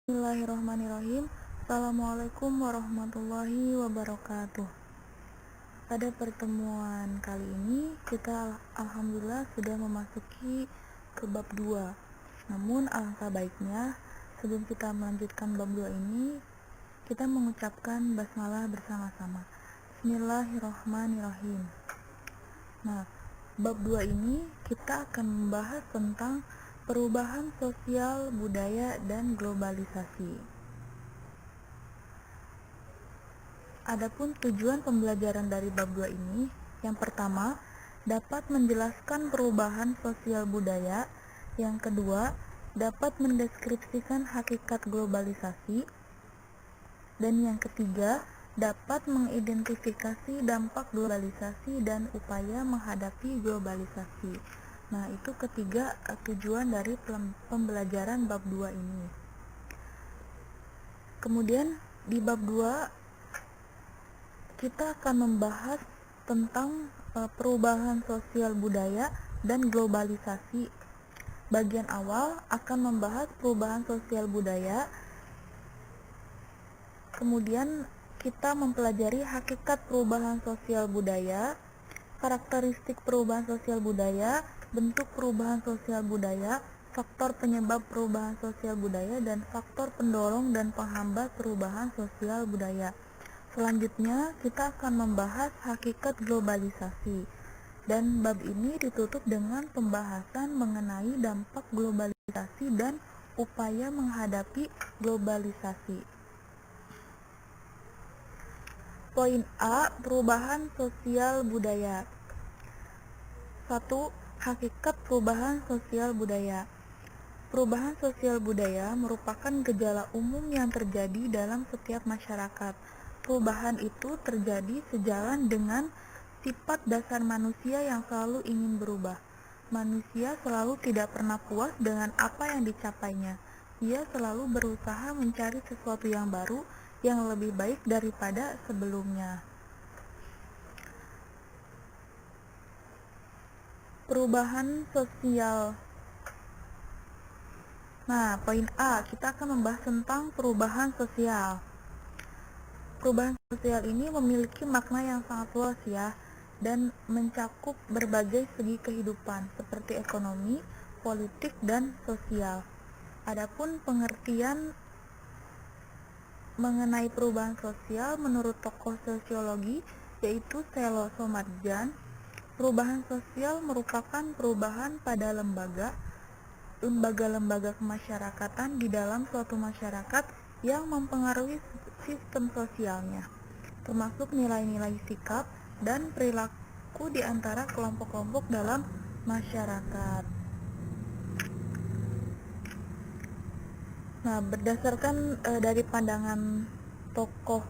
Bismillahirrahmanirrahim. Assalamualaikum warahmatullahi wabarakatuh. Pada pertemuan kali ini kita alhamdulillah sudah memasuki ke bab 2. Namun alangkah baiknya sebelum kita melanjutkan bab 2 ini kita mengucapkan basmalah bersama-sama. Bismillahirrahmanirrahim. Nah, bab 2 ini kita akan membahas tentang perubahan sosial, budaya, dan globalisasi. Adapun tujuan pembelajaran dari bab 2 ini, yang pertama, dapat menjelaskan perubahan sosial budaya, yang kedua, dapat mendeskripsikan hakikat globalisasi, dan yang ketiga, dapat mengidentifikasi dampak globalisasi dan upaya menghadapi globalisasi. Nah, itu ketiga tujuan dari pembelajaran bab 2 ini. Kemudian di bab 2 kita akan membahas tentang perubahan sosial budaya dan globalisasi. Bagian awal akan membahas perubahan sosial budaya. Kemudian kita mempelajari hakikat perubahan sosial budaya, karakteristik perubahan sosial budaya, bentuk perubahan sosial budaya, faktor penyebab perubahan sosial budaya, dan faktor pendorong dan penghambat perubahan sosial budaya. Selanjutnya kita akan membahas hakikat globalisasi, dan bab ini ditutup dengan pembahasan mengenai dampak globalisasi dan upaya menghadapi globalisasi. Poin A, perubahan sosial budaya. 1. Hakikat perubahan sosial budaya. Perubahan sosial budaya merupakan gejala umum yang terjadi dalam setiap masyarakat. Perubahan itu terjadi sejalan dengan sifat dasar manusia yang selalu ingin berubah. Manusia selalu tidak pernah puas dengan apa yang dicapainya. Ia selalu berusaha mencari sesuatu yang baru, yang lebih baik daripada sebelumnya. Perubahan sosial. Nah, poin A, kita akan membahas tentang perubahan sosial. Perubahan sosial ini memiliki makna yang sangat luas ya, dan mencakup berbagai segi kehidupan seperti ekonomi, politik, dan sosial. Adapun pengertian mengenai perubahan sosial menurut tokoh sosiologi yaitu Sello Somadjan, perubahan sosial merupakan perubahan pada lembaga-lembaga kemasyarakatan di dalam suatu masyarakat yang mempengaruhi sistem sosialnya, termasuk nilai-nilai sikap dan perilaku di antara kelompok-kelompok dalam masyarakat. Nah, berdasarkan dari pandangan tokoh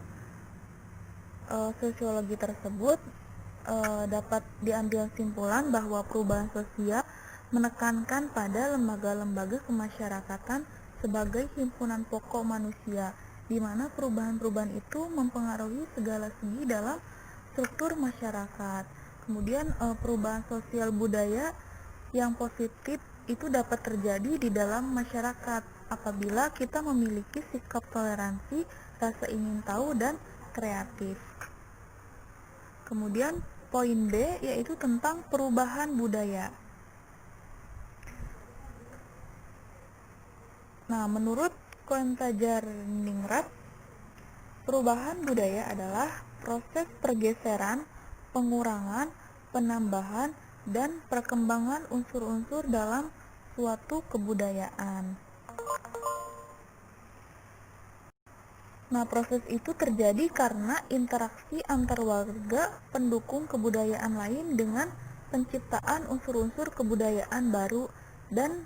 sosiologi tersebut, dapat diambil kesimpulan bahwa perubahan sosial menekankan pada lembaga-lembaga kemasyarakatan sebagai himpunan pokok manusia, di mana perubahan-perubahan itu mempengaruhi segala segi dalam struktur masyarakat. Kemudian perubahan sosial budaya yang positif itu dapat terjadi di dalam masyarakat apabila kita memiliki sikap toleransi, rasa ingin tahu, dan kreatif. Kemudian poin B yaitu tentang perubahan budaya. Nah, menurut Koentajar-Ningrat, perubahan budaya adalah proses pergeseran, pengurangan, penambahan, dan perkembangan unsur-unsur dalam suatu kebudayaan. Nah, proses itu terjadi karena interaksi antar warga pendukung kebudayaan lain dengan penciptaan unsur-unsur kebudayaan baru dan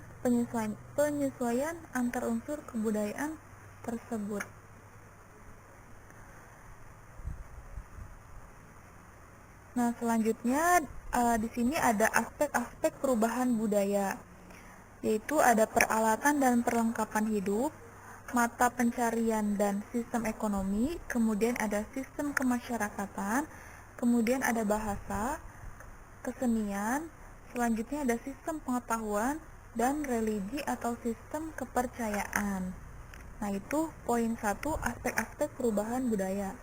penyesuaian antar unsur kebudayaan tersebut. Nah, selanjutnya di sini ada aspek-aspek perubahan budaya, yaitu ada peralatan dan perlengkapan hidup, mata pencarian dan sistem ekonomi, kemudian ada sistem kemasyarakatan, kemudian ada bahasa, kesenian, selanjutnya ada sistem pengetahuan, dan religi atau sistem kepercayaan. Nah, itu poin 1, aspek-aspek perubahan budaya.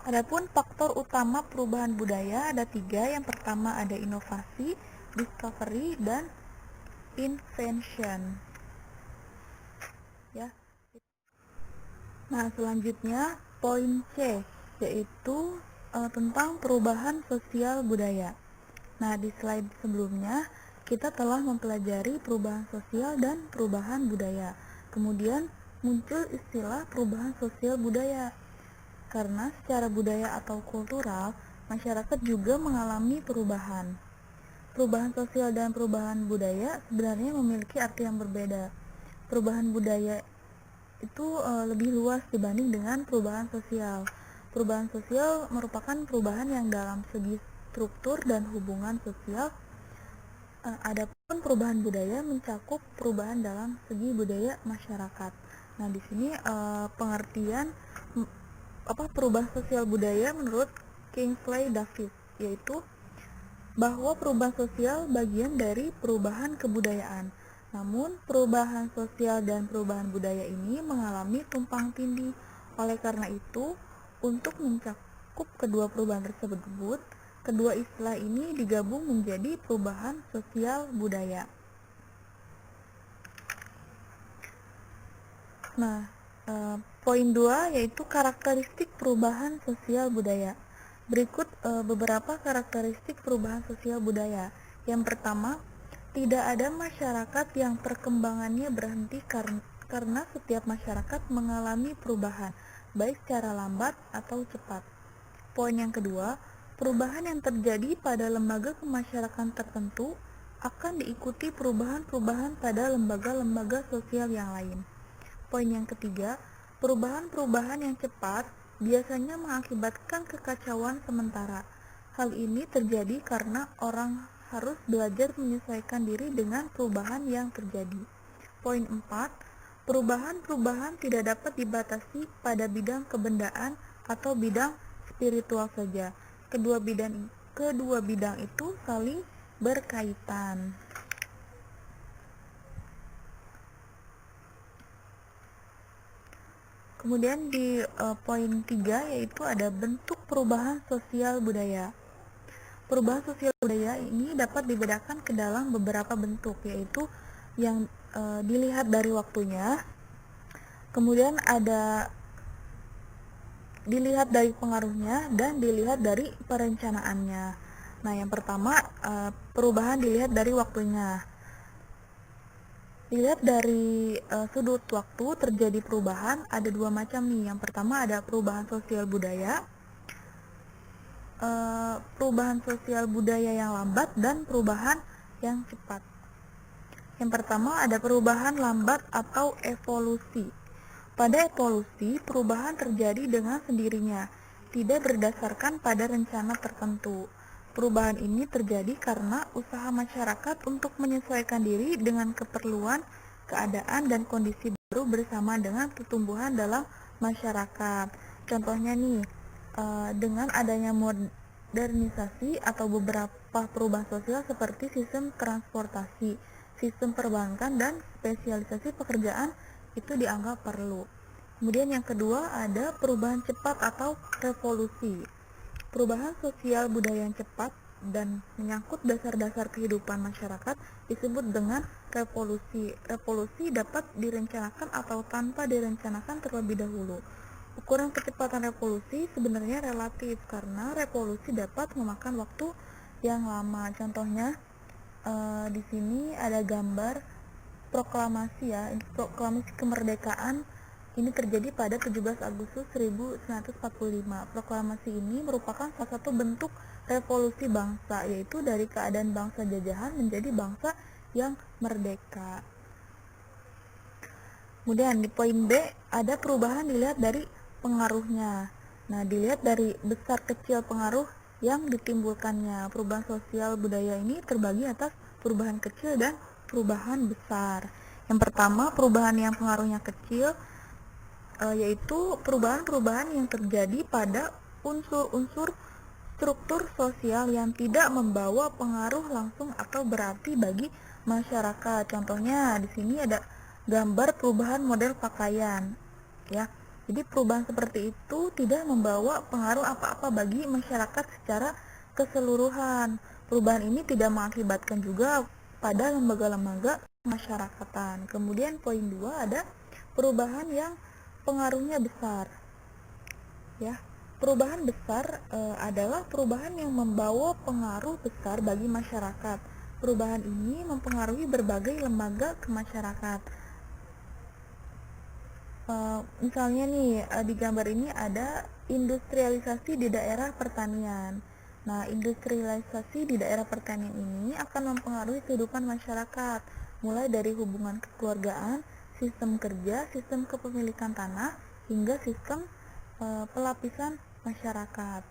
Adapun faktor utama perubahan budaya ada 3. Yang pertama ada inovasi, discovery, dan invention. Ya. Nah, selanjutnya poin C, yaitu tentang perubahan sosial budaya. Nah, di slide sebelumnya kita telah mempelajari perubahan sosial dan perubahan budaya. Kemudian muncul istilah perubahan sosial budaya. Karena secara budaya atau kultural, masyarakat juga mengalami perubahan. Perubahan sosial dan perubahan budaya sebenarnya memiliki arti yang berbeda. Perubahan budaya itu lebih luas dibanding dengan perubahan sosial. Perubahan sosial merupakan perubahan yang dalam segi struktur dan hubungan sosial. Adapun perubahan budaya mencakup perubahan dalam segi budaya masyarakat. Nah, di sini pengertian perubahan sosial budaya menurut Kingsley Davis, yaitu bahwa perubahan sosial bagian dari perubahan kebudayaan. Namun, perubahan sosial dan perubahan budaya ini mengalami tumpang tindih. Oleh karena itu, untuk mencakup kedua perubahan tersebut, kedua istilah ini digabung menjadi perubahan sosial budaya. Nah, poin 2 yaitu karakteristik perubahan sosial budaya. Berikut beberapa karakteristik perubahan sosial budaya. Yang pertama, tidak ada masyarakat yang perkembangannya berhenti karena setiap masyarakat mengalami perubahan, baik secara lambat atau cepat. Poin yang kedua, perubahan yang terjadi pada lembaga kemasyarakatan tertentu akan diikuti perubahan-perubahan pada lembaga-lembaga sosial yang lain. Poin yang ketiga, perubahan-perubahan yang cepat biasanya mengakibatkan kekacauan sementara. Hal ini terjadi karena orang harus belajar menyesuaikan diri dengan perubahan yang terjadi. Poin 4, perubahan-perubahan tidak dapat dibatasi pada bidang kebendaan atau bidang spiritual saja. Kedua bidang itu saling berkaitan. Kemudian di poin 3 yaitu ada bentuk perubahan sosial budaya. Perubahan sosial budaya ini dapat dibedakan ke dalam beberapa bentuk, yaitu yang dilihat dari waktunya, kemudian ada dilihat dari pengaruhnya, dan dilihat dari perencanaannya. Nah, yang pertama perubahan dilihat dari waktunya. Dilihat dari sudut waktu terjadi perubahan ada dua macam nih. Yang pertama ada perubahan sosial budaya, perubahan sosial budaya yang lambat dan perubahan yang cepat. Yang pertama ada perubahan lambat atau evolusi. Pada evolusi, perubahan terjadi dengan sendirinya, tidak berdasarkan pada rencana tertentu. Perubahan ini terjadi karena usaha masyarakat untuk menyesuaikan diri dengan keperluan, keadaan, dan kondisi baru bersama dengan pertumbuhan dalam masyarakat. Contohnya nih, dengan adanya modernisasi atau beberapa perubahan sosial seperti sistem transportasi, sistem perbankan, dan spesialisasi pekerjaan itu dianggap perlu. Kemudian yang kedua ada perubahan cepat atau revolusi. Perubahan sosial budaya yang cepat dan menyangkut dasar-dasar kehidupan masyarakat disebut dengan revolusi. Revolusi dapat direncanakan atau tanpa direncanakan terlebih dahulu. Ukuran kecepatan revolusi sebenarnya relatif karena revolusi dapat memakan waktu yang lama. Contohnya di sini ada gambar proklamasi ya, proklamasi kemerdekaan. Ini terjadi pada 17 Agustus 1945. Proklamasi ini merupakan salah satu bentuk revolusi bangsa, yaitu dari keadaan bangsa jajahan menjadi bangsa yang merdeka. Kemudian di poin B ada perubahan dilihat dari pengaruhnya. Nah, dilihat dari besar kecil pengaruh yang ditimbulkannya. Perubahan sosial budaya ini terbagi atas perubahan kecil dan perubahan besar. Yang pertama, perubahan yang pengaruhnya kecil, yaitu perubahan-perubahan yang terjadi pada unsur-unsur struktur sosial yang tidak membawa pengaruh langsung atau berarti bagi masyarakat. Contohnya di sini ada gambar perubahan model pakaian, ya. Jadi perubahan seperti itu tidak membawa pengaruh apa-apa bagi masyarakat secara keseluruhan. Perubahan ini tidak mengakibatkan juga pada lembaga-lembaga masyarakatan. Kemudian poin 2 ada perubahan yang pengaruhnya besar, ya. Perubahan besar adalah perubahan yang membawa pengaruh besar bagi masyarakat. Perubahan ini mempengaruhi berbagai lembaga kemasyarakat. Misalnya nih, di gambar ini ada industrialisasi di daerah pertanian. Nah, industrialisasi di daerah pertanian ini akan mempengaruhi kehidupan masyarakat, mulai dari hubungan kekeluargaan, sistem kerja, sistem kepemilikan tanah, hingga sistem pelapisan masyarakat.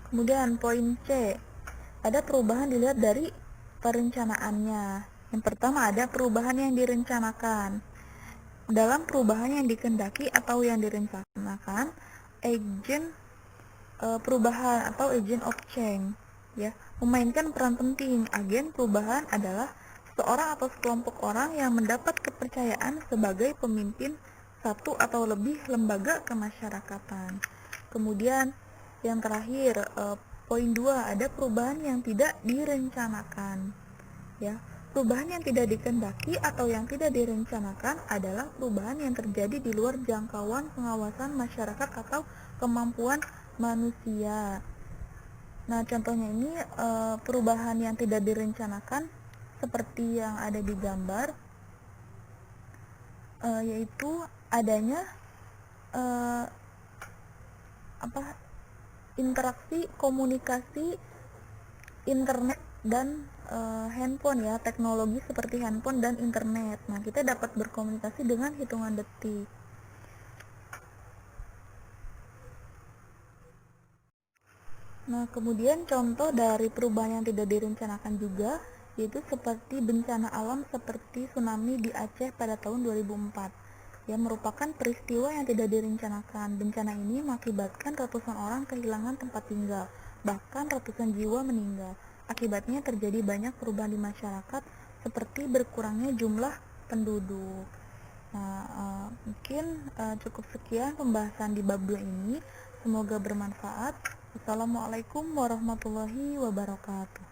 Kemudian poin C, ada perubahan dilihat dari perencanaannya. Yang pertama ada perubahan yang direncanakan. Dalam perubahan yang dikehendaki atau yang direncanakan, agen perubahan atau agent of change, ya, memainkan peran penting. Agen perubahan adalah seorang atau sekelompok orang yang mendapat kepercayaan sebagai pemimpin satu atau lebih lembaga kemasyarakatan. Kemudian yang terakhir, poin 2 ada perubahan yang tidak direncanakan, ya. Perubahan yang tidak dikehendaki atau yang tidak direncanakan adalah perubahan yang terjadi di luar jangkauan pengawasan masyarakat atau kemampuan manusia. Nah, contohnya ini perubahan yang tidak direncanakan seperti yang ada di gambar, yaitu adanya interaksi komunikasi internet dan handphone, ya, teknologi seperti handphone dan internet. Nah, kita dapat berkomunikasi dengan hitungan detik. Nah, kemudian contoh dari perubahan yang tidak direncanakan juga yaitu seperti bencana alam seperti tsunami di Aceh pada tahun 2004, yang merupakan peristiwa yang tidak direncanakan. Bencana ini mengakibatkan ratusan orang kehilangan tempat tinggal, bahkan ratusan jiwa meninggal. Akibatnya terjadi banyak perubahan di masyarakat seperti berkurangnya jumlah penduduk. Nah, mungkin cukup sekian pembahasan di bab 2 ini. Semoga bermanfaat. Wassalamualaikum warahmatullahi wabarakatuh.